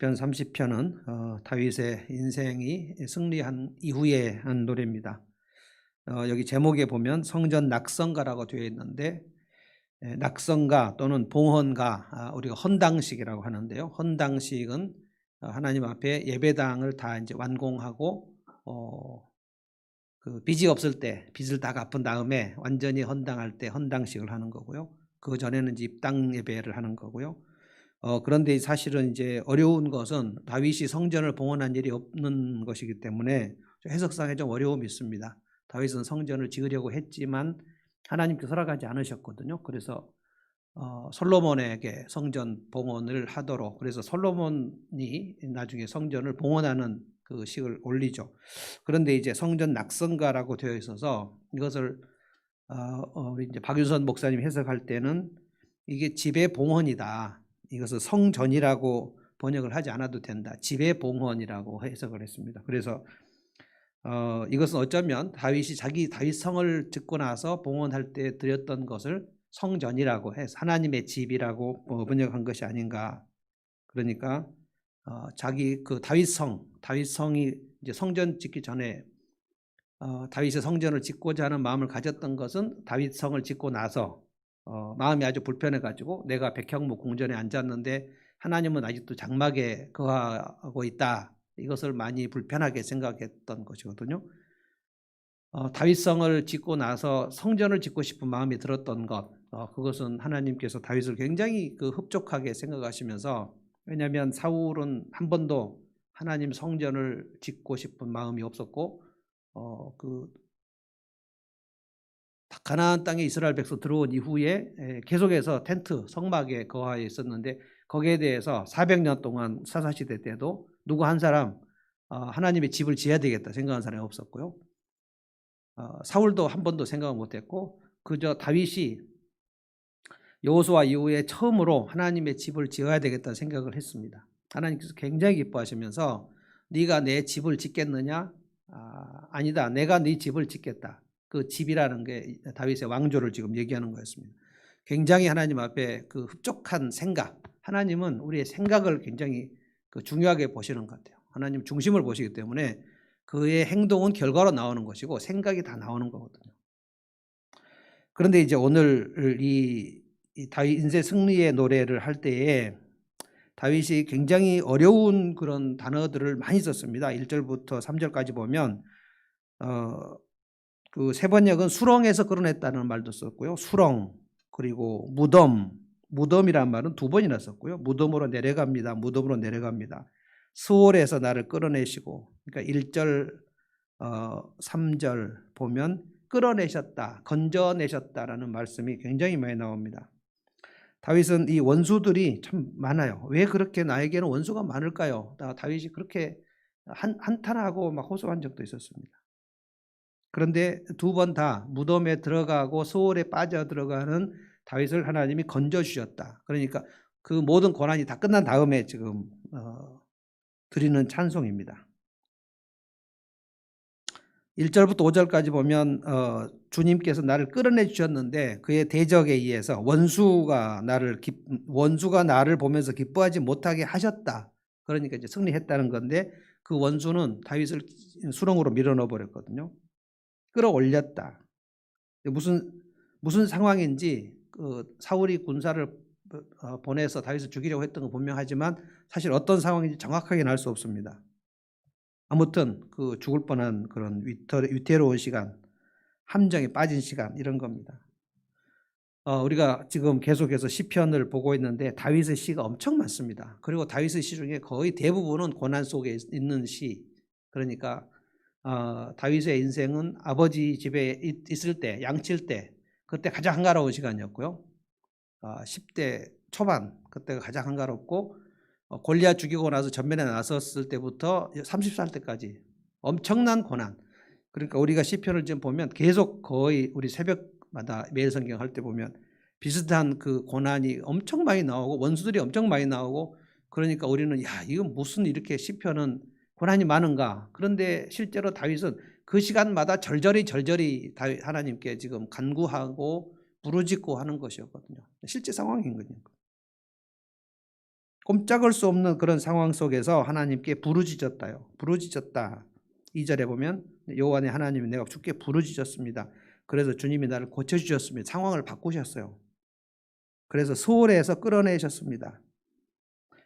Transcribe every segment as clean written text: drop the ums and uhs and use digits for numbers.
시편 30편은 다윗의 인생이 승리한 이후에 한 노래입니다. 여기 제목에 보면 성전 낙성가라고 되어 있는데, 낙성가 또는 봉헌가, 우리가 헌당식이라고 하는데요. 헌당식은 하나님 앞에 예배당을 다 이제 완공하고 그 빚이 없을 때 빚을 다 갚은 다음에 완전히 헌당할 때 헌당식을 하는 거고요. 그 전에는 이제 입당 예배를 하는 거고요. 그런데 사실은 이제 어려운 것은 다윗이 성전을 봉헌한 일이 없는 것이기 때문에 해석상에 좀 어려움이 있습니다. 다윗은 성전을 지으려고 했지만 하나님께서 허락하지 않으셨거든요. 그래서 솔로몬에게 성전 봉헌을 하도록, 그래서 솔로몬이 나중에 성전을 봉헌하는 그 식을 올리죠. 그런데 이제 성전 낙성가라고 되어 있어서 이것을 우리 이제 박윤선 목사님 해석할 때는 이게 집의 봉헌이다. 이것을 성전이라고 번역을 하지 않아도 된다. 집의 봉헌이라고 해석을 했습니다. 그래서 이것은 어쩌면 다윗이 다윗 성을 짓고 나서 봉헌할 때 드렸던 것을 성전이라고 해서 하나님의 집이라고 번역한 것이 아닌가. 그러니까 자기 그 다윗성이 이제 성전 짓기 전에 다윗의 성전을 짓고자 하는 마음을 가졌던 것은 다윗성을 짓고 나서 마음이 아주 불편해가지고 내가 백향목 궁전에 앉았는데 하나님은 아직도 장막에 거하고 있다. 이것을 많이 불편하게 생각했던 것이거든요. 다윗성을 짓고 나서 성전을 짓고 싶은 마음이 들었던 것, 그것은 하나님께서 다윗을 굉장히 흡족하게 생각하시면서, 왜냐하면 사울은 한 번도 하나님 성전을 짓고 싶은 마음이 없었고 가나안 땅에 이스라엘 백성 들어온 이후에 계속해서 텐트 성막에 거하여 있었는데 거기에 대해서 400년 동안 사사시대 때도 누구 한 사람 하나님의 집을 지어야 되겠다 생각한 사람이 없었고요. 사울도 한 번도 생각을 못했고 그저 다윗이 여호수아 이후에 처음으로 하나님의 집을 지어야 되겠다는 생각을 했습니다. 하나님께서 굉장히 기뻐하시면서 네가 내 집을 짓겠느냐? 아니다. 내가 네 집을 짓겠다. 그 집이라는 게 다윗의 왕조를 지금 얘기하는 거였습니다. 굉장히 하나님 앞에 그 흡족한 생각, 하나님은 우리의 생각을 굉장히 중요하게 보시는 것 같아요. 하나님 중심을 보시기 때문에 그의 행동은 결과로 나오는 것이고 생각이 다 나오는 거거든요. 그런데 이제 오늘 이 다윗 인생 승리의 노래를 할 때에 다윗이 굉장히 어려운 그런 단어들을 많이 썼습니다. 1절부터 3절까지 보면 그 세 번역은 수렁에서 끌어냈다는 말도 썼고요. 수렁, 그리고 무덤이란 말은 두 번이나 썼고요. 무덤으로 내려갑니다. 무덤으로 내려갑니다. 스올에서 나를 끌어내시고, 그러니까 1절, 3절 보면 끌어내셨다, 건져내셨다라는 말씀이 굉장히 많이 나옵니다. 다윗은 이 원수들이 참 많아요. 왜 그렇게 나에게는 원수가 많을까요? 다윗이 그렇게 한탄하고 막 호소한 적도 있었습니다. 그런데 두 번 다 무덤에 들어가고 소홀에 빠져 들어가는 다윗을 하나님이 건져주셨다. 그러니까 그 모든 고난이 다 끝난 다음에 지금 드리는 찬송입니다. 1절부터 5절까지 보면 주님께서 나를 끌어내 주셨는데 그의 대적에 의해서 원수가 나를 보면서 기뻐하지 못하게 하셨다. 그러니까 이제 승리했다는 건데 그 원수는 다윗을 수렁으로 밀어넣어 버렸거든요. 끌어올렸다. 무슨 상황인지 사울이 군사를 보내서 다윗을 죽이려고 했던 건 분명하지만 사실 어떤 상황인지 정확하게는 알 수 없습니다. 아무튼 그 죽을 뻔한 그런 위태로운 시간, 함정에 빠진 시간, 이런 겁니다. 우리가 지금 계속해서 시편을 보고 있는데 다윗의 시가 엄청 많습니다. 그리고 다윗의 시 중에 거의 대부분은 고난 속에 있는 시. 그러니까 다윗의 인생은 아버지 집에 있을 때, 양칠 때, 그때 가장 한가로운 시간이었고요. 10대 초반, 그때가 가장 한가롭고 골리앗 죽이고 나서 전면에 나섰을 때부터 30살 때까지 엄청난 고난. 그러니까 우리가 시편을 지금 보면 계속 거의 우리 새벽마다 매일 성경 할 때 보면 비슷한 그 고난이 엄청 많이 나오고 원수들이 엄청 많이 나오고, 그러니까 우리는 야, 이건 무슨 이렇게 시편은 고난이 많은가. 그런데 실제로 다윗은 그 시간마다 절절히 하나님께 지금 간구하고 부르짖고 하는 것이었거든요. 실제 상황인 거죠. 꼼짝할 수 없는 그런 상황 속에서 하나님께 부르짖었다요. 부르짖었다. 2절에 보면 여호와 내 하나님이 내가 주께 부르짖었습니다. 그래서 주님이 나를 고쳐주셨습니다. 상황을 바꾸셨어요. 그래서 수월해서 끌어내셨습니다.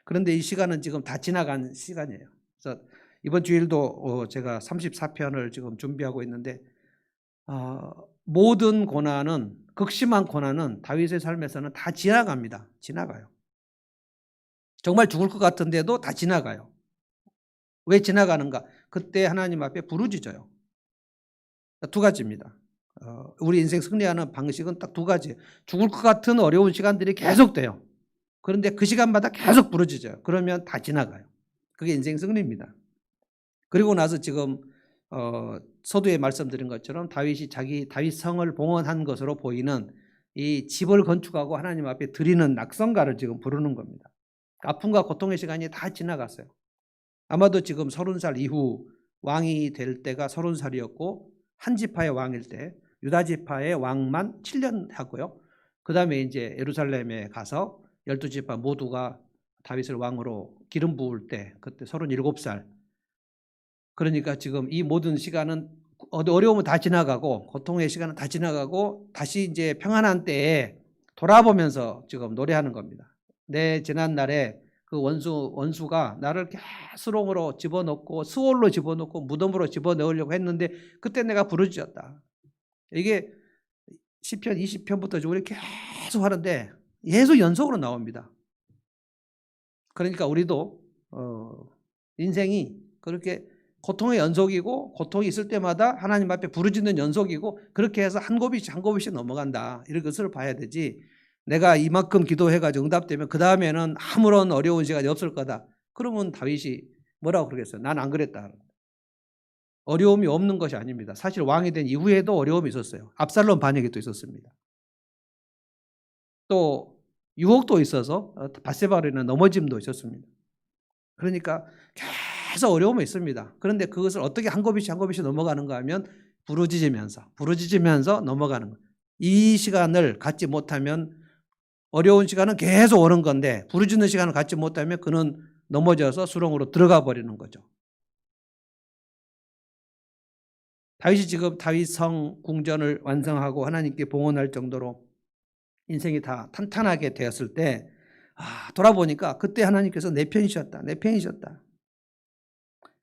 그런데 이 시간은 지금 다 지나간 시간이에요. 그래서 이번 주일도 제가 34편을 지금 준비하고 있는데 모든 고난은, 극심한 고난은 다윗의 삶에서는 다 지나갑니다. 지나가요. 정말 죽을 것 같은데도 다 지나가요. 왜 지나가는가? 그때 하나님 앞에 부르짖어요. 두 가지입니다. 우리 인생 승리하는 방식은 딱 두 가지. 죽을 것 같은 어려운 시간들이 계속돼요. 그런데 그 시간마다 계속 부르짖어요. 그러면 다 지나가요. 그게 인생 승리입니다. 그리고 나서 지금 서두에 말씀드린 것처럼 다윗이 자기 다윗성을 봉헌한 것으로 보이는 이 집을 건축하고 하나님 앞에 드리는 낙성가를 지금 부르는 겁니다. 아픔과 고통의 시간이 다 지나갔어요. 아마도 지금 30살 이후 왕이 될 때가 30살이었고 한 지파의 왕일 때 유다 지파의 왕만 7년 하고요. 그 다음에 이제 예루살렘에 가서 12지파 모두가 다윗을 왕으로 기름 부을 때 그때 37살. 그러니까 지금 이 모든 시간은 어려움은 다 지나가고 고통의 시간은 다 지나가고 다시 이제 평안한 때에 돌아보면서 지금 노래하는 겁니다. 내 지난 날에 그 원수가 나를 수렁으로 집어넣고 수월로 집어넣고 무덤으로 집어넣으려고 했는데 그때 내가 부르짖었다. 이게 시편 20편부터 우리 계속 하는데 계속 연속으로 나옵니다. 그러니까 우리도 인생이 그렇게 고통의 연속이고 고통이 있을 때마다 하나님 앞에 부르짖는 연속이고 그렇게 해서 한 고비씩 한 고비씩 넘어간다. 이런 것을 봐야 되지. 내가 이만큼 기도해가지고 응답되면 그 다음에는 아무런 어려운 시간이 없을 거다. 그러면 다윗이 뭐라고 그러겠어요? 난 안 그랬다. 어려움이 없는 것이 아닙니다. 사실 왕이 된 이후에도 어려움이 있었어요. 압살롬 반역이 또 있었습니다. 또 유혹도 있어서 밧세바로 넘어짐도 있었습니다. 그러니까 계속 어려움이 있습니다. 그런데 그것을 어떻게 한 고비씩 한 고비씩 넘어가는가 하면 부르짖으면서 넘어가는 거예요. 이 시간을 갖지 못하면 어려운 시간은 계속 오는 건데 부르짖는 시간을 갖지 못하면 그는 넘어져서 수렁으로 들어가 버리는 거죠. 다윗이 지금 다윗성 궁전을 완성하고 하나님께 봉헌할 정도로 인생이 다 탄탄하게 되었을 때 돌아보니까 그때 하나님께서 내 편이셨다. 내 편이셨다.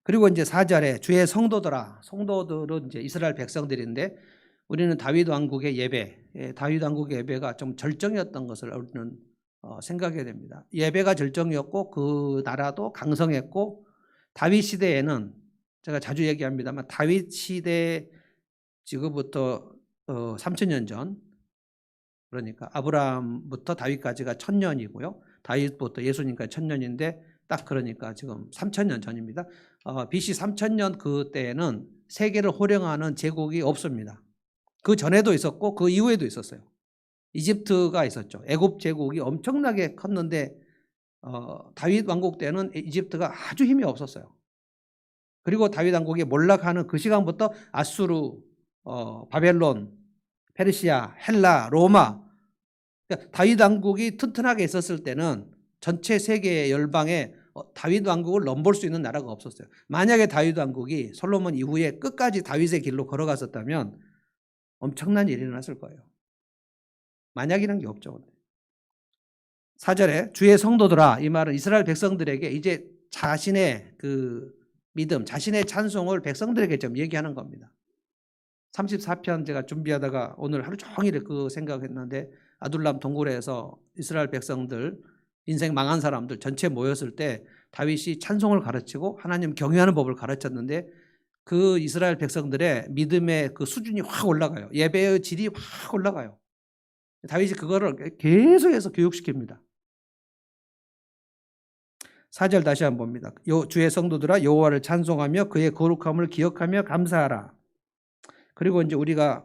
그리고 이제 4절에 주의 성도들아, 성도들은 이제 이스라엘 백성들인데 우리는 다윗 왕국의 예배, 다윗 왕국의 예배가 좀 절정이었던 것을 우리는 생각해야 됩니다. 예배가 절정이었고 그 나라도 강성했고 다윗 시대에는 제가 자주 얘기합니다만 다윗 시대 지금부터 3000년 전 그러니까 아브라함부터 다윗까지가 1000년이고요. 다윗부터 예수님까지 1000년인데 딱 그러니까 지금 3000년 전입니다. BC 3000년 그때는 세계를 호령하는 제국이 없습니다. 그 전에도 있었고 그 이후에도 있었어요. 이집트가 있었죠. 애굽 제국이 엄청나게 컸는데 다윗 왕국 때는 이집트가 아주 힘이 없었어요. 그리고 다윗 왕국이 몰락하는 그 시간부터 아수르, 바벨론, 페르시아, 헬라, 로마 그러니까 다윗 왕국이 튼튼하게 있었을 때는 전체 세계 열방에 다윗 왕국을 넘볼 수 있는 나라가 없었어요. 만약에 다윗 왕국이 솔로몬 이후에 끝까지 다윗의 길로 걸어갔었다면 엄청난 일이 일어났을 거예요. 만약이라는 게 없죠. 4절에 주의 성도들아, 이 말은 이스라엘 백성들에게 이제 자신의 그 믿음, 자신의 찬송을 백성들에게 좀 얘기하는 겁니다. 34편 제가 준비하다가 오늘 하루 종일 그 생각했는데 아둘람 동굴에서 이스라엘 백성들 인생 망한 사람들 전체 모였을 때 다윗이 찬송을 가르치고 하나님 경외하는 법을 가르쳤는데 그 이스라엘 백성들의 믿음의 그 수준이 확 올라가요. 예배의 질이 확 올라가요. 다윗이 그거를 계속해서 교육시킵니다. 4절 다시 한번 봅니다. 주의 성도들아 여호와를 찬송하며 그의 거룩함을 기억하며 감사하라. 그리고 이제 우리가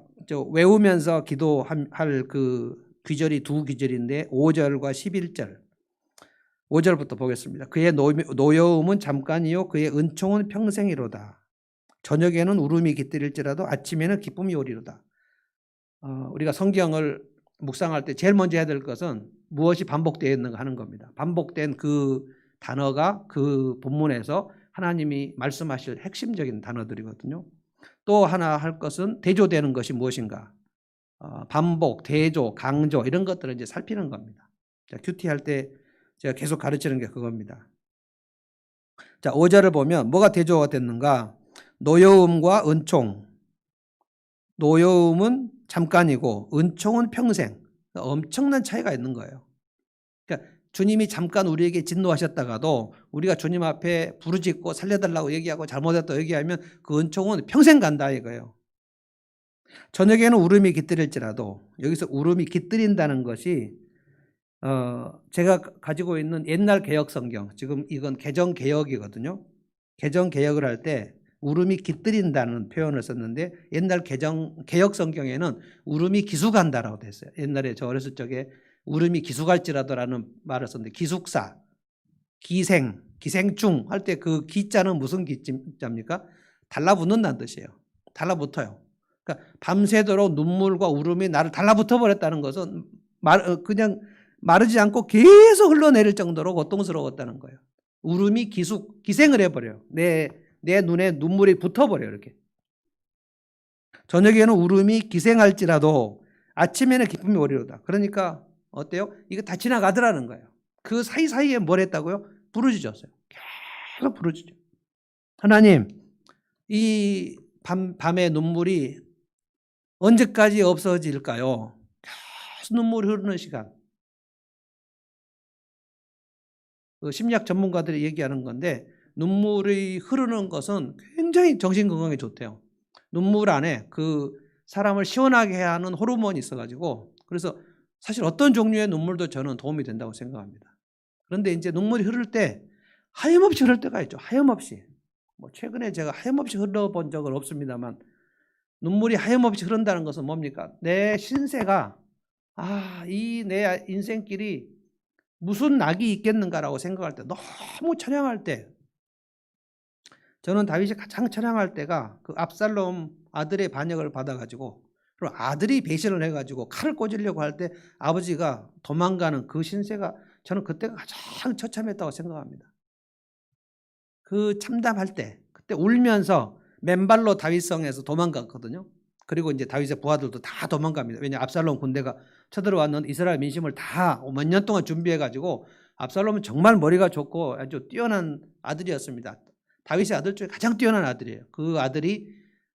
외우면서 기도할 그 귀절이 두 귀절인데 5절과 11절. 5절부터 보겠습니다. 그의 노여움은 잠깐이요 그의 은총은 평생이로다. 저녁에는 울음이 깃들일지라도 아침에는 기쁨이 오리로다. 우리가 성경을 묵상할 때 제일 먼저 해야 될 것은 무엇이 반복되어 있는가 하는 겁니다. 반복된 그 단어가 그 본문에서 하나님이 말씀하실 핵심적인 단어들이거든요. 또 하나 할 것은 대조되는 것이 무엇인가. 반복, 대조, 강조 이런 것들을 이제 살피는 겁니다. 자, 큐티 할 때 제가 계속 가르치는 게 그겁니다. 자, 5절을 보면 뭐가 대조가 됐는가? 노여움과 은총. 노여움은 잠깐이고 은총은 평생. 엄청난 차이가 있는 거예요. 그러니까 주님이 잠깐 우리에게 진노하셨다가도 우리가 주님 앞에 부르짖고 살려달라고 얘기하고 잘못했다고 얘기하면 그 은총은 평생 간다 이거예요. 저녁에는 울음이 깃들일지라도 여기서 울음이 깃들인다는 것이 제가 가지고 있는 옛날 개혁 성경, 지금 이건 개정 개혁이거든요. 개정 개혁을 할 때 울음이 깃들인다는 표현을 썼는데 옛날 개혁 성경에는 울음이 기숙한다라고 됐어요. 옛날에 저 어렸을 적에 울음이 기숙할지라도라는 말을 썼는데 기숙사, 기생, 기생충 할 때 그 기자는 무슨 기자입니까? 달라붙는다는 뜻이에요. 달라붙어요. 그러니까 밤새도록 눈물과 울음이 나를 달라붙어 버렸다는 것은 그냥 마르지 않고 계속 흘러내릴 정도로 고통스러웠다는 거예요. 울음이 기생을 해버려요. 내 눈에 눈물이 붙어버려요. 이렇게. 저녁에는 울음이 기생할지라도 아침에는 기쁨이 오리로다. 그러니까 어때요? 이거 다 지나가더라는 거예요. 그 사이사이에 뭘 했다고요? 부르짖었어요. 계속 부르짖죠. 하나님, 이 밤의 눈물이 언제까지 없어질까요? 계속 눈물이 흐르는 시간. 그 심리학 전문가들이 얘기하는 건데 눈물이 흐르는 것은 굉장히 정신건강에 좋대요. 눈물 안에 그 사람을 시원하게 하는 호르몬이 있어가지고 그래서 사실 어떤 종류의 눈물도 저는 도움이 된다고 생각합니다. 그런데 이제 눈물이 흐를 때 하염없이 흐를 때가 있죠. 하염없이. 뭐 최근에 제가 하염없이 흘러본 적은 없습니다만 눈물이 하염없이 흐른다는 것은 뭡니까? 내 신세가 이 내 인생길이 무슨 낙이 있겠는가라고 생각할 때 너무 찬양할 때 저는 다윗이 가장 찬양할 때가 그 압살롬 아들의 반역을 받아가지고 그리고 아들이 배신을 해가지고 칼을 꽂으려고 할 때 아버지가 도망가는 그 신세가 저는 그때가 가장 처참했다고 생각합니다. 그 참담할 때 그때 울면서 맨발로 다윗성에서 도망갔거든요. 그리고 이제 다윗의 부하들도 다 도망갑니다. 왜냐 압살롬 군대가 쳐들어왔는 이스라엘 민심을 다 몇 년 동안 준비해가지고 압살롬은 정말 머리가 좋고 아주 뛰어난 아들이었습니다. 다윗의 아들 중에 가장 뛰어난 아들이에요. 그 아들이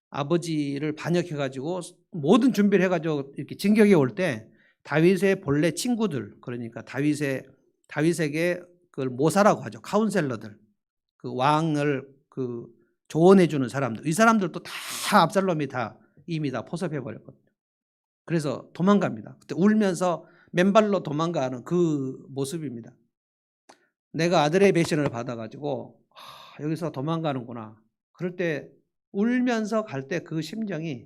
아버지를 반역해가지고 모든 준비를 해가지고 이렇게 진격에 올 때 다윗의 본래 친구들 그러니까 다윗에게 그걸 모사라고 하죠. 카운셀러들 그 왕을 그 조언해주는 사람들 이 사람들도 다 압살롬이 다 이미 다 포섭해버렸거든요. 그래서 도망갑니다. 그때 울면서 맨발로 도망가는 그 모습입니다. 내가 아들의 배신을 받아가지고 여기서 도망가는구나. 그럴 때 울면서 갈 때 그 심정이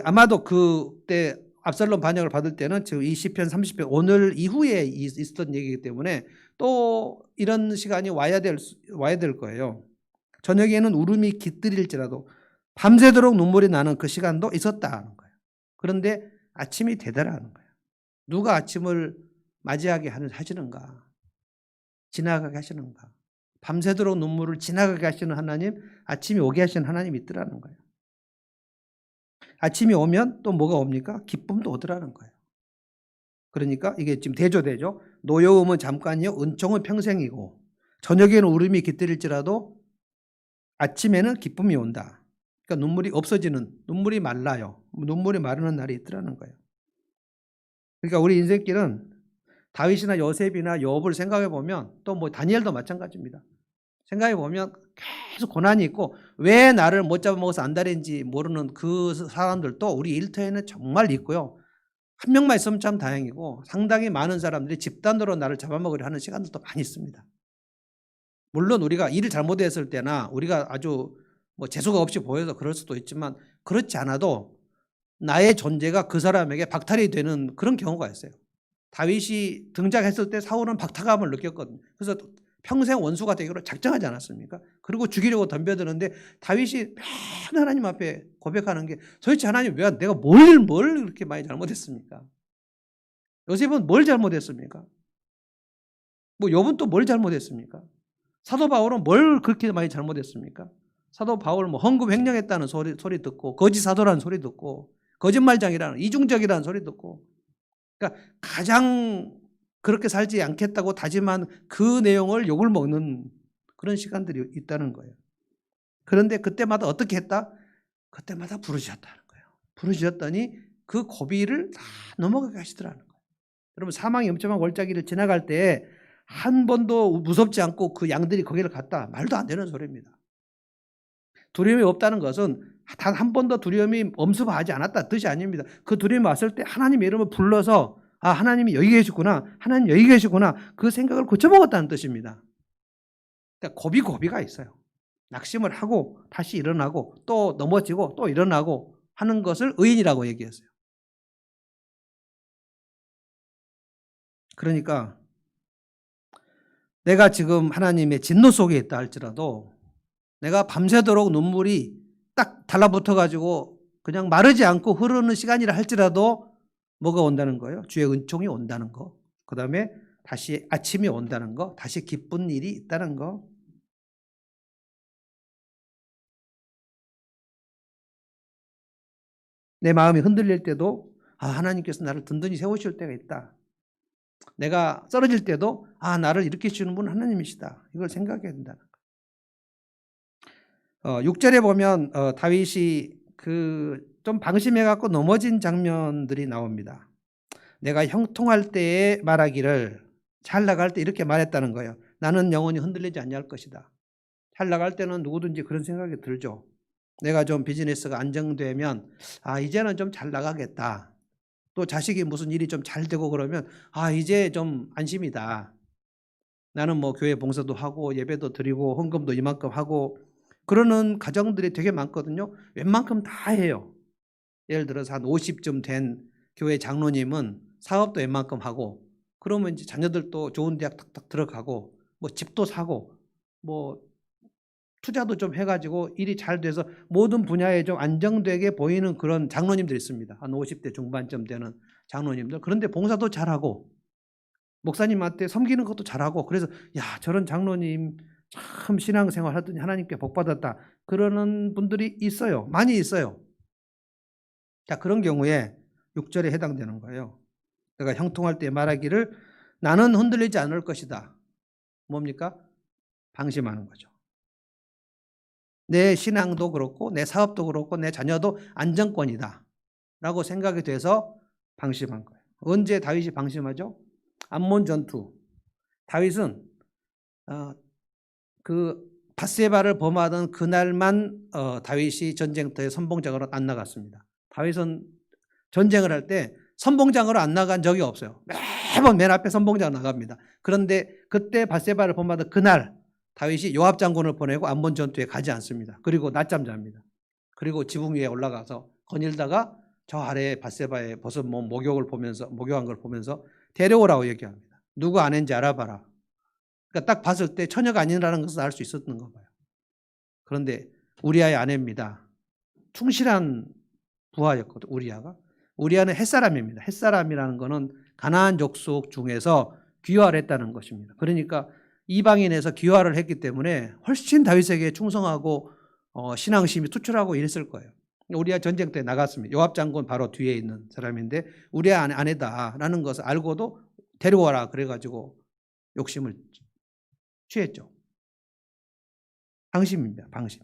아마도 그때 압살롬 반역을 받을 때는 지금 이 시편 30편 오늘 이후에 있었던 얘기이기 때문에 또 이런 시간이 와야 될 거예요. 저녁에는 울음이 깃들일지라도 밤새도록 눈물이 나는 그 시간도 있었다는 거예요. 그런데 아침이 되더라는 거예요. 누가 아침을 맞이하게 하시는가? 지나가게 하시는가? 밤새도록 눈물을 지나가게 하시는 하나님, 아침이 오게 하시는 하나님이 있더라는 거예요. 아침이 오면 또 뭐가 옵니까? 기쁨도 오더라는 거예요. 그러니까 이게 지금 대조되죠. 노여움은 잠깐이요, 은총은 평생이고 저녁에는 울음이 깃들일지라도 아침에는 기쁨이 온다. 그러니까 눈물이 없어지는, 눈물이 말라요. 눈물이 마르는 날이 있더라는 거예요. 그러니까 우리 인생길은 다윗이나 요셉이나 욥을 생각해 보면 또 뭐 다니엘도 마찬가지입니다. 생각해 보면 계속 고난이 있고 왜 나를 못 잡아먹어서 안달인지 모르는 그 사람들도 우리 일터에는 정말 있고요. 한 명만 있으면 참 다행이고 상당히 많은 사람들이 집단으로 나를 잡아먹으려 하는 시간들도 많이 있습니다. 물론 우리가 일을 잘못했을 때나 우리가 아주 뭐 재수가 없이 보여서 그럴 수도 있지만 그렇지 않아도 나의 존재가 그 사람에게 박탈이 되는 그런 경우가 있어요. 다윗이 등장했을 때 사울은 박탈감을 느꼈거든요. 그래서 평생 원수가 되기로 작정하지 않았습니까? 그리고 죽이려고 덤벼드는데 다윗이 맨 하나님 앞에 고백하는 게 도대체 하나님 왜 내가 뭘 이렇게 많이 잘못했습니까? 요셉은 뭘 잘못했습니까? 뭐 욥은 또 뭘 잘못했습니까? 사도 바울은 뭘 그렇게 많이 잘못했습니까? 사도 바울 뭐 헌금 횡령했다는 소리 듣고 거짓 사도라는 소리 듣고 거짓말장이라는 이중적이라는 소리 듣고 그러니까 가장 그렇게 살지 않겠다고 다짐한 그 내용을 욕을 먹는 그런 시간들이 있다는 거예요. 그런데 그때마다 어떻게 했다? 그때마다 부르짖었다는 거예요. 부르짖었더니 그 고비를 다 넘어가게 하시더라는 거예요. 여러분 사망의 엄청난 골짜기를 지나갈 때 한 번도 무섭지 않고 그 양들이 거기를 갔다. 말도 안 되는 소리입니다. 두려움이 없다는 것은 단 한 번도 두려움이 엄습하지 않았다 뜻이 아닙니다. 그 두려움이 왔을 때 하나님의 이름을 불러서 아 하나님이 여기 계시구나. 하나님 여기 계시구나. 그 생각을 고쳐먹었다는 뜻입니다. 그러니까 고비가 있어요. 낙심을 하고 다시 일어나고 또 넘어지고 또 일어나고 하는 것을 의인이라고 얘기했어요. 그러니까 내가 지금 하나님의 진노 속에 있다 할지라도 내가 밤새도록 눈물이 딱 달라붙어 가지고 그냥 마르지 않고 흐르는 시간이라 할지라도 뭐가 온다는 거예요? 주의 은총이 온다는 거. 그다음에 다시 아침이 온다는 거. 다시 기쁜 일이 있다는 거. 내 마음이 흔들릴 때도 아 하나님께서 나를 든든히 세우실 때가 있다. 내가 쓰러질 때도 아 나를 일으키시는 분은 하나님이시다. 이걸 생각해야 된다는 거예요. 6절에 보면 다윗이 좀 방심해 갖고 넘어진 장면들이 나옵니다. 내가 형통할 때에 말하기를 잘 나갈 때 이렇게 말했다는 거예요. 나는 영원히 흔들리지 아니할 것이다. 잘 나갈 때는 누구든지 그런 생각이 들죠. 내가 좀 비즈니스가 안정되면 아 이제는 좀 잘 나가겠다. 또 자식이 무슨 일이 좀 잘 되고 그러면 아 이제 좀 안심이다. 나는 뭐 교회 봉사도 하고 예배도 드리고 헌금도 이만큼 하고 그러는 가정들이 되게 많거든요. 웬만큼 다 해요. 예를 들어서 한 50쯤 된 교회 장로님은 사업도 웬만큼 하고 그러면 이제 자녀들도 좋은 대학 탁탁 들어가고 뭐 집도 사고 뭐 투자도 좀 해가지고 일이 잘 돼서 모든 분야에 좀 안정되게 보이는 그런 장로님들이 있습니다. 한 50대 중반쯤 되는 장로님들. 그런데 봉사도 잘하고 목사님한테 섬기는 것도 잘하고 그래서 야 저런 장로님 참 신앙생활 하더니 하나님께 복받았다. 그러는 분들이 있어요. 많이 있어요. 자 그런 경우에 6절에 해당되는 거예요. 내가 형통할 때 말하기를 나는 흔들리지 않을 것이다. 뭡니까? 방심하는 거죠. 내 신앙도 그렇고 내 사업도 그렇고 내 자녀도 안정권이다 라고 생각이 돼서 방심한 거예요. 언제 다윗이 방심하죠? 암몬 전투. 다윗은 그 밧세바를 범하던 그날만 다윗이 전쟁터에 선봉장으로 안 나갔습니다. 다윗은 전쟁을 할 때 선봉장으로 안 나간 적이 없어요. 매번 맨 앞에 선봉장으로 나갑니다. 그런데 그때 밧세바를 범하던 그날 다윗이 요압 장군을 보내고 암몬 전투에 가지 않습니다. 그리고 낮잠 잡니다. 그리고 지붕 위에 올라가서 거닐다가 저 아래에 밧세바의 벗은 몸 목욕한 걸 보면서 데려오라고 얘기합니다. 누구 아내인지 알아봐라. 그러니까 딱 봤을 때 처녀가 아니라는 것을 알 수 있었던 거 봐요. 그런데 우리아의 아내입니다. 충실한 부하였거든. 우리아는 햇사람입니다. 햇사람이라는 것은 가나안 족속 중에서 귀화를 했다는 것입니다. 그러니까 이방인에서 귀화를 했기 때문에 훨씬 다윗에게 충성하고 신앙심이 투철하고 이랬을 거예요. 우리아 전쟁 때 나갔습니다. 요압 장군 바로 뒤에 있는 사람인데 우리아 아내다라는 것을 알고도 데려와라 그래가지고 욕심을 취했죠. 방심입니다. 방심.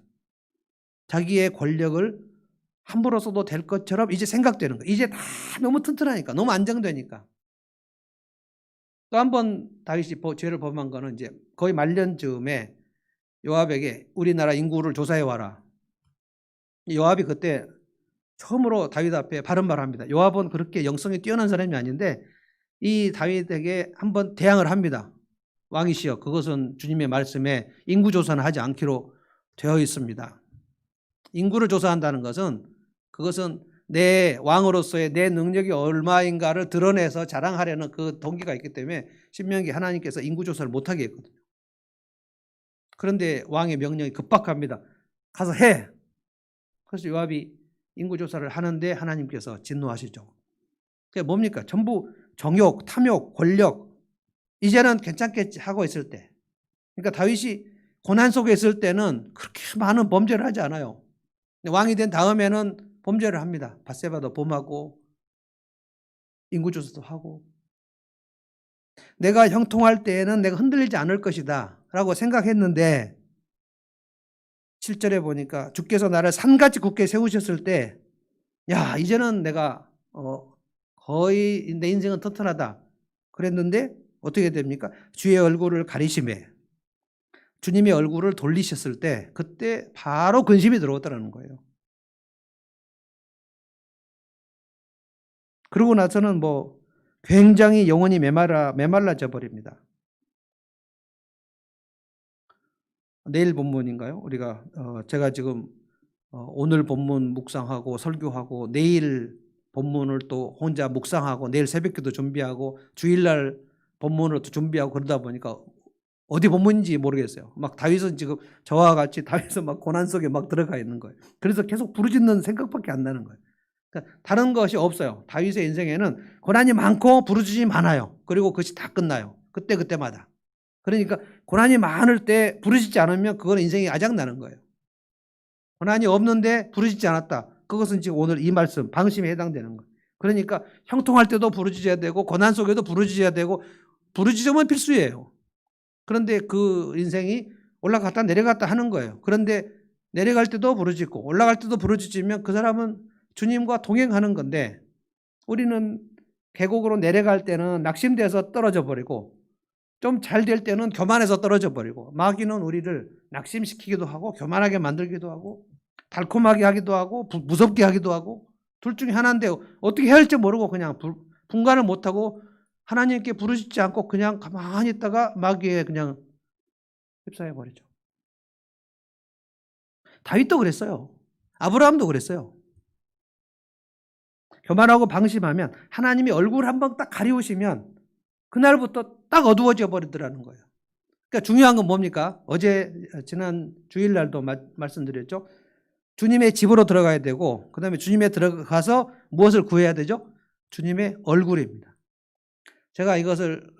자기의 권력을 함부로 써도 될 것처럼 이제 생각되는 거예요. 이제 다 너무 튼튼하니까 너무 안정되니까. 또 한 번 다윗이 죄를 범한 거는 이제 거의 말년쯤에 요압에게 우리나라 인구를 조사해 와라. 요압이 그때 처음으로 다윗 앞에 바른 말을 합니다. 요압은 그렇게 영성이 뛰어난 사람이 아닌데 이 다윗에게 한번 대항을 합니다. 왕이시여 그것은 주님의 말씀에 인구 조사는 하지 않기로 되어 있습니다. 인구를 조사한다는 것은 그것은 내 왕으로서의 내 능력이 얼마인가를 드러내서 자랑하려는 그 동기가 있기 때문에 신명기 하나님께서 인구조사를 못하게 했거든요. 그런데 왕의 명령이 급박합니다. 가서 해. 그래서 요압이 인구조사를 하는데 하나님께서 진노하시죠. 그게 뭡니까? 전부 정욕, 탐욕, 권력 이제는 괜찮겠지 하고 있을 때, 그러니까 다윗이 고난 속에 있을 때는 그렇게 많은 범죄를 하지 않아요. 왕이 된 다음에는 범죄를 합니다. 밧세바도 범하고 인구조사도 하고. 내가 형통할 때에는 내가 흔들리지 않을 것이다 라고 생각했는데 7절에 보니까 주께서 나를 산같이 굳게 세우셨을 때, 야, 이제는 내가 거의 내 인생은 튼튼하다 그랬는데 어떻게 됩니까? 주의 얼굴을 가리심에 주님의 얼굴을 돌리셨을 때 그때 바로 근심이 들어오더라는 거예요. 그러고 나서는 굉장히 영혼이 메말라져 버립니다. 내일 본문인가요? 우리가 제가 지금 오늘 본문 묵상하고 설교하고 내일 본문을 또 혼자 묵상하고 내일 새벽기도 준비하고 주일날 본문을 또 준비하고 그러다 보니까 어디 본문인지 모르겠어요. 막 다윗은 지금 저와 같이 다윗은 막 고난 속에 막 들어가 있는 거예요. 그래서 계속 부르짖는 생각밖에 안 나는 거예요. 그러니까 다른 것이 없어요. 다윗의 인생에는 고난이 많고 부르짖음이 많아요. 그리고 그것이 다 끝나요. 그때마다. 그러니까 고난이 많을 때 부르짖지 않으면 그건 인생이 아작나는 거예요. 고난이 없는데 부르짖지 않았다. 그것은 지금 오늘 이 말씀 방심에 해당되는 거예요. 그러니까 형통할 때도 부르짖어야 되고 고난 속에도 부르짖어야 되고 부르짖음은 필수예요. 그런데 그 인생이 올라갔다 내려갔다 하는 거예요. 그런데 내려갈 때도 부르짖고 올라갈 때도 부르짖으면 그 사람은 주님과 동행하는 건데 우리는 계곡으로 내려갈 때는 낙심돼서 떨어져 버리고 좀 잘 될 때는 교만해서 떨어져 버리고 마귀는 우리를 낙심시키기도 하고 교만하게 만들기도 하고 달콤하게 하기도 하고 무섭게 하기도 하고 둘 중에 하나인데 어떻게 해야 할지 모르고 그냥 분간을 못하고 하나님께 부르짖지 않고 그냥 가만히 있다가 마귀에 그냥 휩싸여 버리죠. 다윗도 그랬어요. 아브라함도 그랬어요. 교만하고 방심하면 하나님이 얼굴 한번 딱 가리우시면 그날부터 딱 어두워져 버리더라는 거예요. 그러니까 중요한 건 뭡니까? 지난 주일날도 말씀드렸죠. 주님의 집으로 들어가야 되고 그 다음에 주님에 들어가서 무엇을 구해야 되죠? 주님의 얼굴입니다. 제가 이것을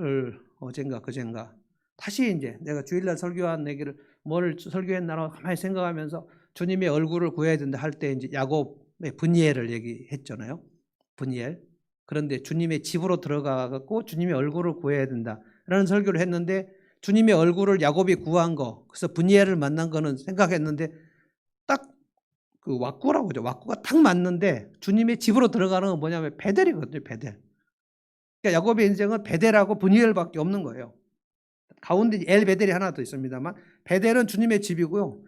어젠가 그젠가 다시 이제 내가 주일날 설교한 얘기를 뭘 설교했나 가만히 생각하면서 주님의 얼굴을 구해야 된다 할 때 이제 야곱의 분이엘을 얘기했잖아요. 분이엘. 그런데 주님의 집으로 들어가고 주님의 얼굴을 구해야 된다라는 설교를 했는데 주님의 얼굴을 야곱이 구한 거, 그래서 분이엘을 만난 거는 생각했는데 딱 그 왁구라고 하죠. 왁구가 딱 맞는데 주님의 집으로 들어가는 건 뭐냐면 베델이거든요. 베델. 그러니까 야곱의 인생은 베델하고 분이엘밖에 없는 거예요. 가운데 엘 베델이 하나 더 있습니다만 베델은 주님의 집이고요.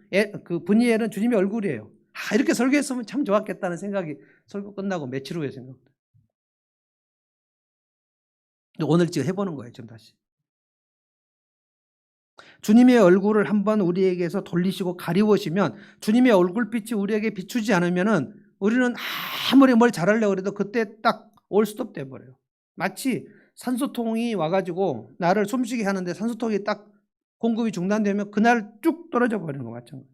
그 분이엘은 주님의 얼굴이에요. 이렇게 설교했으면 참 좋았겠다는 생각이 설교 끝나고 며칠 후에 생각합니다. 오늘 지금 해보는 거예요. 지금 다시. 주님의 얼굴을 한번 우리에게서 돌리시고 가리우시면 주님의 얼굴빛이 우리에게 비추지 않으면은 우리는 아무리 뭘 잘하려고 해도 그때 딱 올스톱 돼버려요. 마치 산소통이 와가지고 나를 숨쉬게 하는데 산소통이 딱 공급이 중단되면 그날 쭉 떨어져 버리는 거 마찬가지.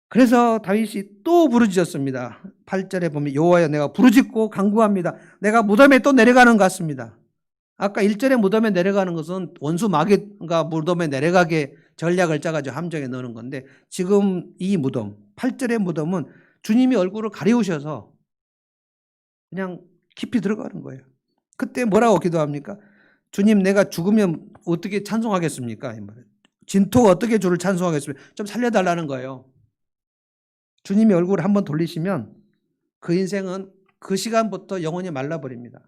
그래서 다윗이 또 부르짖었습니다. 8절에 보면 여호와여 내가 부르짖고 간구합니다. 내가 무덤에 또 내려가는 것 같습니다. 아까 1절에 무덤에 내려가는 것은 원수 마귀가 무덤에 내려가게 전략을 짜가지고 함정에 넣는 건데 지금 이 무덤 8절의 무덤은 주님이 얼굴을 가리우셔서 그냥 깊이 들어가는 거예요. 그때 뭐라고 기도합니까? 주님 내가 죽으면 어떻게 찬송하겠습니까? 진토가 어떻게 주를 찬송하겠습니까? 좀 살려달라는 거예요. 주님이 얼굴을 한번 돌리시면 그 인생은 그 시간부터 영원히 말라버립니다.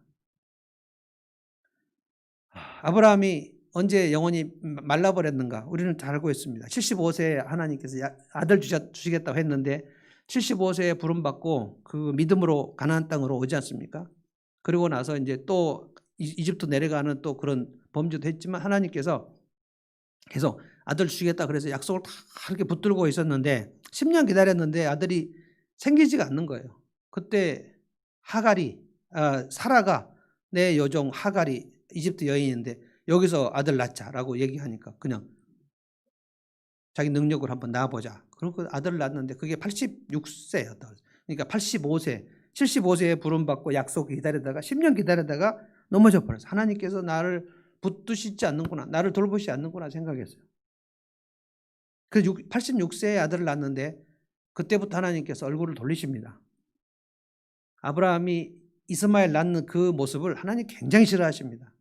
아브라함이 언제 영원히 말라버렸는가? 우리는 잘 알고 있습니다. 75세에 하나님께서 아들 주시겠다고 했는데 75세에 부름받고 그 믿음으로 가나안 땅으로 오지 않습니까? 그리고 나서 이제 또 이집트 내려가는 또 그런 범죄도 했지만 하나님께서 계속 아들 주시겠다 그래서 약속을 다 이렇게 붙들고 있었는데 10년 기다렸는데 아들이 생기지가 않는 거예요. 그때 사라가 내 여종 하갈이 이집트 여인인데 여기서 아들 낳자라고 얘기하니까 그냥 자기 능력을 한번 낳아보자. 그리고 아들을 낳았는데 그게 86세였다. 그러니까 85세 75세에 부름받고 약속 기다리다가 10년 기다리다가 넘어져 버렸어요. 하나님께서 나를 붙드시지 않는구나, 나를 돌보시지 않는구나 생각했어요. 그 86세에 아들을 낳았는데 그때부터 하나님께서 얼굴을 돌리십니다. 아브라함이 이스마엘 낳는 그 모습을 하나님 굉장히 싫어하십니다.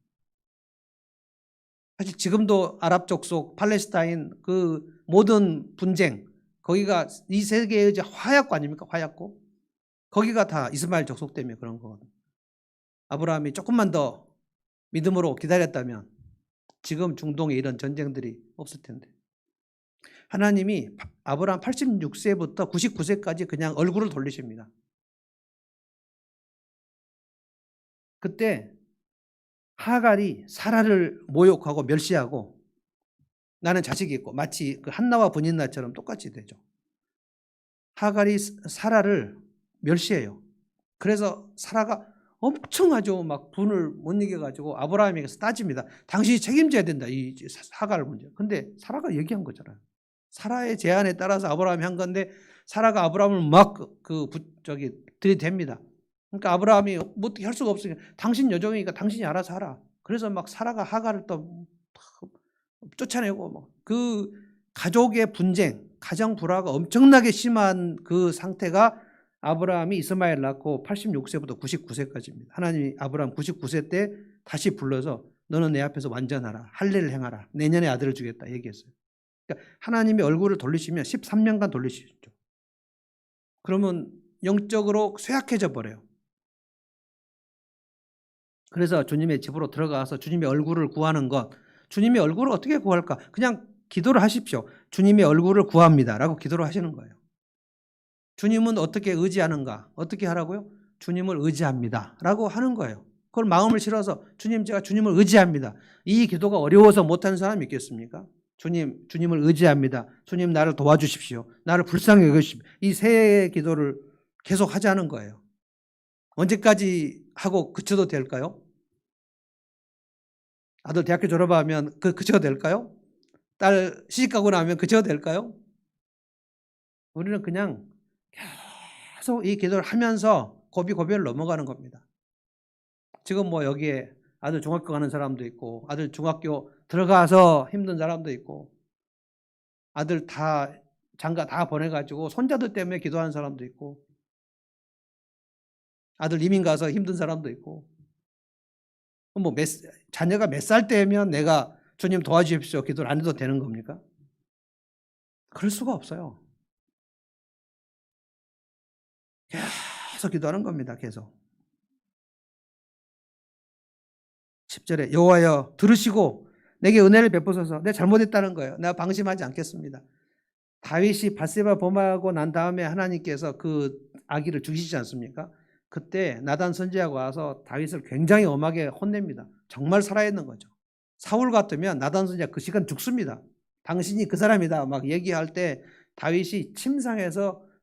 사실 지금도 아랍 족속, 팔레스타인 그 모든 분쟁, 거기가 이 세계의 화약고 아닙니까? 화약고. 거기가 다 이스마엘 족속 때문에 그런 거거든요. 아브라함이 조금만 더 믿음으로 기다렸다면 지금 중동에 이런 전쟁들이 없을 텐데. 하나님이 아브라함 86세부터 99세까지 그냥 얼굴을 돌리십니다. 그때 하갈이 사라를 모욕하고 멸시하고 나는 자식이 있고 마치 그 한나와 브닌나처럼 똑같이 되죠. 하갈이 사라를 멸시해요. 그래서 사라가 엄청 아주 막 분을 못 이겨가지고 아브라함에게서 따집니다. 당신이 책임져야 된다, 이 하갈 문제. 근데 사라가 얘기한 거잖아요. 사라의 제안에 따라서 아브라함이 한 건데 사라가 아브라함을 막 들이댑니다. 그러니까 아브라함이 뭐 어떻게 할 수가 없으니까 당신 여종이니까 당신이 알아서 하라. 그래서 막 사라가 하갈을 또 쫓아내고 그 가족의 분쟁, 가정 불화가 엄청나게 심한 그 상태가 아브라함이 이스마엘 낳고 86세부터 99세까지입니다. 하나님이 아브라함 99세 때 다시 불러서 너는 내 앞에서 완전하라, 할례를 행하라, 내년에 아들을 주겠다 얘기했어요. 그러니까 하나님이 얼굴을 돌리시면 13년간 돌리시죠. 그러면 영적으로 쇠약해져 버려요. 그래서 주님의 집으로 들어가서 주님의 얼굴을 구하는 것, 주님의 얼굴을 어떻게 구할까? 그냥 기도를 하십시오. 주님의 얼굴을 구합니다 라고 기도를 하시는 거예요. 주님은 어떻게 의지하는가? 어떻게 하라고요? 주님을 의지합니다 라고 하는 거예요. 그걸 마음을 실어서 주님, 제가 주님을 의지합니다. 이 기도가 어려워서 못하는 사람이 있겠습니까? 주님을 의지합니다. 주님 나를 도와주십시오. 나를 불쌍히 여기십시오. 이 세 기도를 계속 하자는 거예요. 언제까지 하고 그쳐도 될까요? 아들 대학교 졸업하면 그쳐도 될까요? 딸 시집가고 나면 그쳐도 될까요? 우리는 그냥 계속 이 기도를 하면서 고비고비를 넘어가는 겁니다. 지금 뭐 여기에 아들 중학교 가는 사람도 있고 아들 중학교 들어가서 힘든 사람도 있고 아들 다 장가 다 보내가지고 손자들 때문에 기도하는 사람도 있고 아들 이민 가서 힘든 사람도 있고 뭐 자녀가 몇 살 때면 내가 주님 도와주십시오 기도를 안 해도 되는 겁니까? 그럴 수가 없어요. 계속 기도하는 겁니다. 계속. 10절에 여호와여 들으시고 내게 은혜를 베푸소서. 내가 잘못했다는 거예요. 내가 방심하지 않겠습니다. 다윗이 밧세바 범하고 난 다음에 하나님께서 그 아기를 죽이시지 않습니까? 그때 나단 선지자가 와서 다윗을 굉장히 엄하게 혼냅니다. 정말 살아있는 거죠. 사울 같으면 나단 선지자 그 시간 죽습니다. 당신이 그 사람이다 막 얘기할 때 다윗이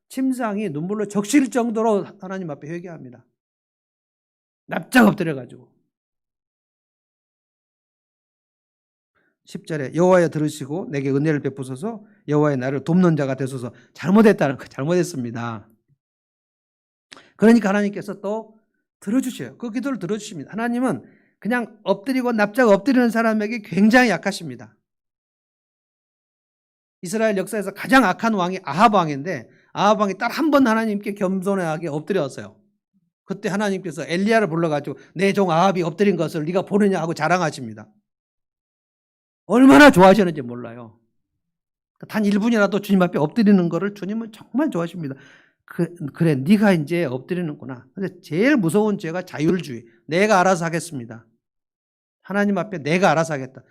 침상이 눈물로 적실 정도로 하나님 앞에 회개합니다. 납작 엎드려가지고. 10절에 여호와여 들으시고 내게 은혜를 베푸소서. 여호와의 나를 돕는 자가 되소서. 잘못했다는 거, 잘못했습니다. 그러니까 하나님께서 또 들어주셔요. 그 기도를 들어주십니다. 하나님은 그냥 엎드리고 납작 엎드리는 사람에게 굉장히 약하십니다. 이스라엘 역사에서 가장 악한 왕이 아합 왕인데 아합 왕이 딱 한 번 하나님께 겸손하게 엎드렸어요. 그때 하나님께서 엘리야를 불러가지고 내 종 아합이 엎드린 것을 네가 보느냐 하고 자랑하십니다. 얼마나 좋아하시는지 몰라요. 단 1분이라도 주님 앞에 엎드리는 것을 주님은 정말 좋아하십니다. 그래 네가 이제 엎드리는구나. 근데 제일 무서운 죄가 자율주의. 내가 알아서 하겠습니다. 하나님 앞에 내가 알아서 하겠다.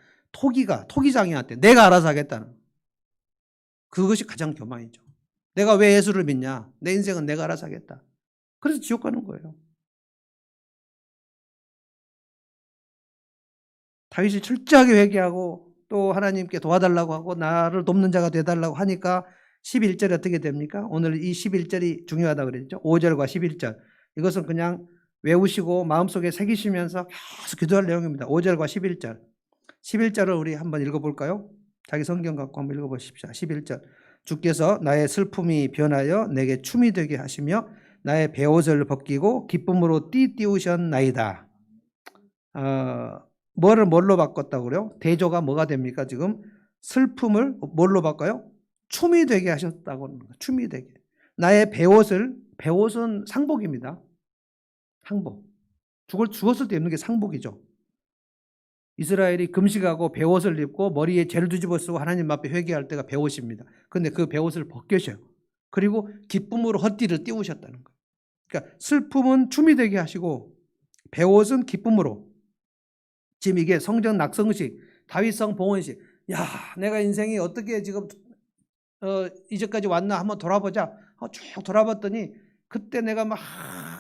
토기장이한테 내가 알아서 하겠다는. 그것이 가장 교만이죠. 내가 왜 예수를 믿냐? 내 인생은 내가 알아서 하겠다. 그래서 지옥 가는 거예요. 다윗이 철저하게 회개하고 또 하나님께 도와달라고 하고 나를 돕는 자가 되달라고 하니까 11절이 어떻게 됩니까? 오늘 이 11절이 중요하다고 그랬죠. 5절과 11절. 이것은 그냥 외우시고 마음속에 새기시면서 계속 기도할 내용입니다. 5절과 11절. 11절을 우리 한번 읽어볼까요? 자기 성경 갖고 한번 읽어보십시오. 11절. 주께서 나의 슬픔이 변하여 내게 춤이 되게 하시며 나의 베옷을 벗기고 기쁨으로 띠띠우셨나이다. 뭐를 뭘로 바꿨다고요? 대조가 뭐가 됩니까? 지금 슬픔을 뭘로 바꿔요? 춤이 되게 하셨다고 하는 거예요. 춤이 되게. 나의 베옷은 상복입니다. 상복. 죽었을 때 입는 게 상복이죠. 이스라엘이 금식하고 베옷을 입고 머리에 재를 뒤집어 쓰고 하나님 앞에 회개할 때가 베옷입니다. 그런데 그 베옷을 벗겨셔요. 그리고 기쁨으로 헛띠를 띄우셨다는 거예요. 그러니까 슬픔은 춤이 되게 하시고 베옷은 기쁨으로. 지금 이게 성전 낙성식, 다윗성 봉헌식. 야, 내가 인생이 어떻게 지금 이제까지 왔나 한번 돌아보자. 쭉 돌아봤더니 그때 내가 막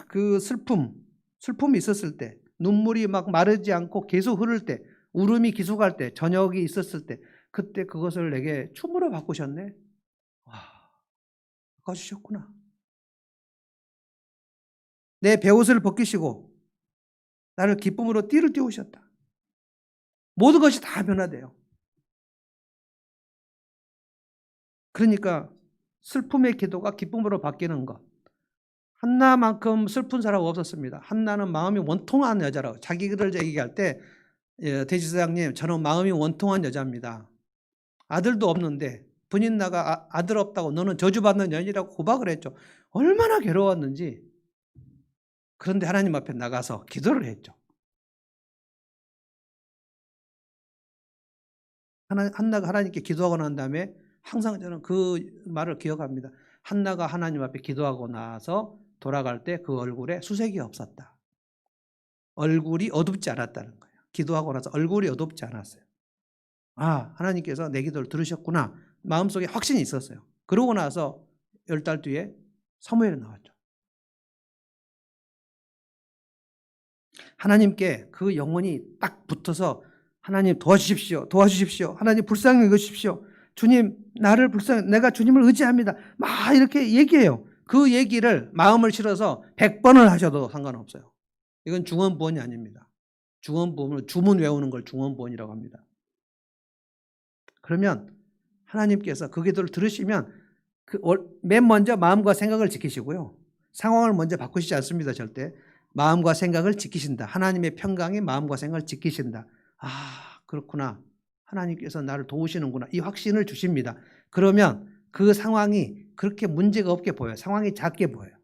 그 슬픔이 있었을 때, 눈물이 막 마르지 않고 계속 흐를 때, 울음이 기속할 때, 저녁이 있었을 때, 그때 그것을 내게 춤으로 바꾸셨네. 와, 바꿔주셨구나. 내 베옷을 벗기시고 나를 기쁨으로 띠를 띄우셨다. 모든 것이 다 변화돼요. 그러니까 슬픔의 기도가 기쁨으로 바뀌는 것. 한나만큼 슬픈 사람 없었습니다. 한나는 마음이 원통한 여자라고. 자기를 얘기할 때 대지사장님, 저는 마음이 원통한 여자입니다. 아들도 없는데 분인 나가 아들 없다고 너는 저주받는 여인이라고 고박을 했죠. 얼마나 괴로웠는지. 그런데 하나님 앞에 나가서 기도를 했죠. 한나가 하나님께 기도하고 난 다음에 항상 저는 그 말을 기억합니다. 한나가 하나님 앞에 기도하고 나서 돌아갈 때 그 얼굴에 수색이 없었다. 얼굴이 어둡지 않았다는 거예요. 기도하고 나서 얼굴이 어둡지 않았어요. 아, 하나님께서 내 기도를 들으셨구나. 마음속에 확신이 있었어요. 그러고 나서 10달 뒤에 사무엘이 나왔죠. 하나님께 그 영혼이 딱 붙어서 하나님 도와주십시오. 도와주십시오. 하나님 불쌍히 여기십시오. 주님 내가 주님을 의지합니다. 막 이렇게 얘기해요. 그 얘기를 마음을 실어서 100번을 하셔도 상관없어요. 이건 중언부언이 아닙니다. 중언부언을 주문 외우는 걸 중언부언이라고 합니다. 그러면 하나님께서 그 기도를 들으시면 맨 먼저 마음과 생각을 지키시고요. 상황을 먼저 바꾸시지 않습니다. 절대. 마음과 생각을 지키신다. 하나님의 평강이 마음과 생각을 지키신다. 아, 그렇구나. 하나님께서 나를 도우시는구나. 이 확신을 주십니다. 그러면 그 상황이 그렇게 문제가 없게 보여요. 상황이 작게 보여요.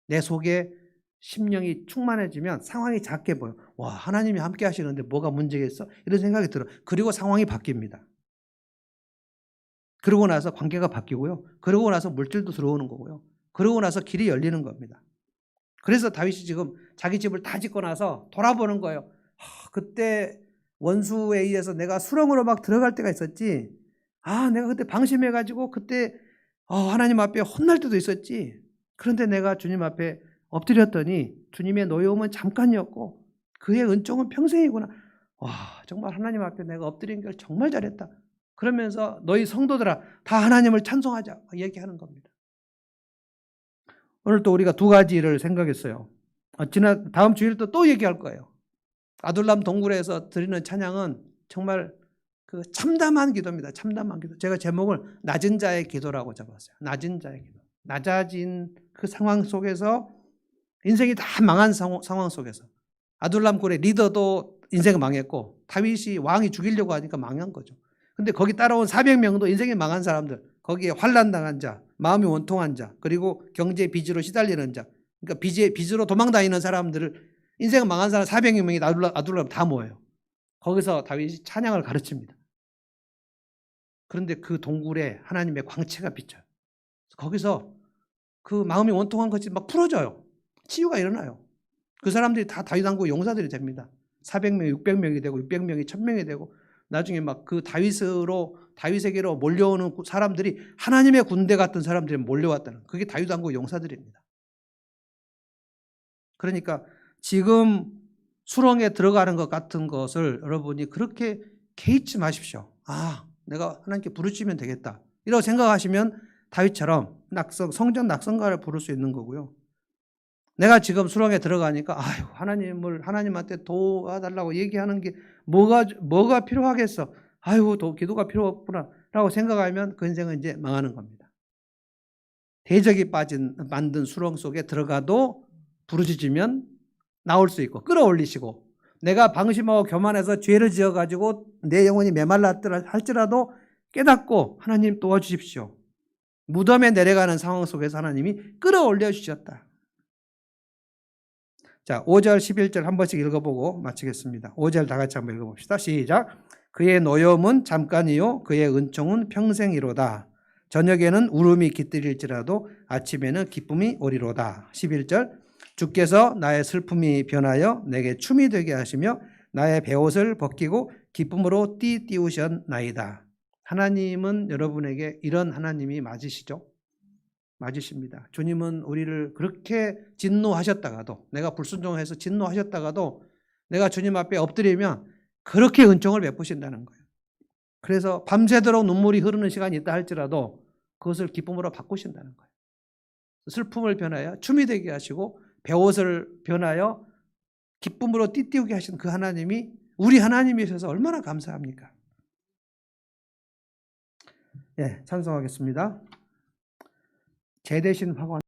내 속에 심령이 충만해지면 상황이 작게 보여요. 와, 하나님이 함께 하시는데 뭐가 문제겠어? 이런 생각이 들어요. 그리고 상황이 바뀝니다. 그러고 나서 관계가 바뀌고요. 그러고 나서 물질도 들어오는 거고요. 그러고 나서 길이 열리는 겁니다. 그래서 다윗이 지금 자기 집을 다 짓고 나서 돌아보는 거예요. 그때 원수에 의해서 내가 수렁으로 막 들어갈 때가 있었지. 내가 그때 방심해가지고 그때 하나님 앞에 혼날 때도 있었지. 그런데 내가 주님 앞에 엎드렸더니 주님의 노여움은 잠깐이었고 그의 은총은 평생이구나. 와, 정말 하나님 앞에 내가 엎드린 걸 정말 잘했다. 그러면서 너희 성도들아 다 하나님을 찬송하자 얘기하는 겁니다. 오늘 또 우리가 두 가지를 생각했어요. 다음 주일 또 얘기할 거예요. 아둘람 동굴에서 드리는 찬양은 정말 그 참담한 기도입니다. 참담한 기도. 제가 제목을 낮은 자의 기도라고 잡았어요. 낮은 자의 기도. 낮아진 그 상황 속에서 인생이 다 망한 상황 속에서 아둘람 굴의 리더도 인생이 망했고 다윗이 왕이 죽이려고 하니까 망한 거죠. 근데 거기 따라온 400명도 인생이 망한 사람들, 거기에 환난당한 자, 마음이 원통한 자, 그리고 경제 빚으로 시달리는 자, 그러니까 빚으로 도망다니는 사람들을 인생은 망한 사람 400명이 아둘람 다 모여요. 거기서 다윗이 찬양을 가르칩니다. 그런데 그 동굴에 하나님의 광채가 비쳐요. 거기서 그 마음이 원통한 것이 막 풀어져요. 치유가 일어나요. 그 사람들이 다 다윗 왕국 용사들이 됩니다. 400명이 600명이 되고 600명이 1000명이 되고 나중에 막 그 다윗에게로 몰려오는 사람들이 하나님의 군대 같은 사람들이 몰려왔다는 그게 다윗 왕국 용사들입니다. 그러니까 지금 수렁에 들어가는 것 같은 것을 여러분이 그렇게 개의치 마십시오. 내가 하나님께 부르시면 되겠다. 이라고 생각하시면 다윗처럼 성전 낙성가를 부를 수 있는 거고요. 내가 지금 수렁에 들어가니까 하나님한테 도와달라고 얘기하는 게 뭐가 필요하겠어. 기도가 필요 없구나 라고 생각하면 그 인생은 이제 망하는 겁니다. 대적이 만든 수렁 속에 들어가도 부르짖으면 나올 수 있고 끌어올리시고, 내가 방심하고 교만해서 죄를 지어가지고 내 영혼이 메말랐더라 할지라도 깨닫고 하나님 도와주십시오. 무덤에 내려가는 상황 속에서 하나님이 끌어올려 주셨다. 자, 5절 11절 한 번씩 읽어보고 마치겠습니다. 5절 다 같이 한번 읽어봅시다. 시작. 그의 노여움은 잠깐이요 그의 은총은 평생이로다. 저녁에는 울음이 깃들일지라도 아침에는 기쁨이 오리로다. 11절. 주께서 나의 슬픔이 변하여 내게 춤이 되게 하시며 나의 베옷을 벗기고 기쁨으로 띠띠우셨나이다. 하나님은 여러분에게 이런 하나님이 맞으시죠? 맞으십니다. 주님은 우리를 그렇게 진노하셨다가도, 내가 불순종해서 진노하셨다가도 내가 주님 앞에 엎드리면 그렇게 은총을 베푸신다는 거예요. 그래서 밤새도록 눈물이 흐르는 시간이 있다 할지라도 그것을 기쁨으로 바꾸신다는 거예요. 슬픔을 변하여 춤이 되게 하시고 베옷을 변하여 기쁨으로 띠띠우게 하신 그 하나님이 우리 하나님이셔서 얼마나 감사합니까? 네, 찬송하겠습니다. 제 대신 화관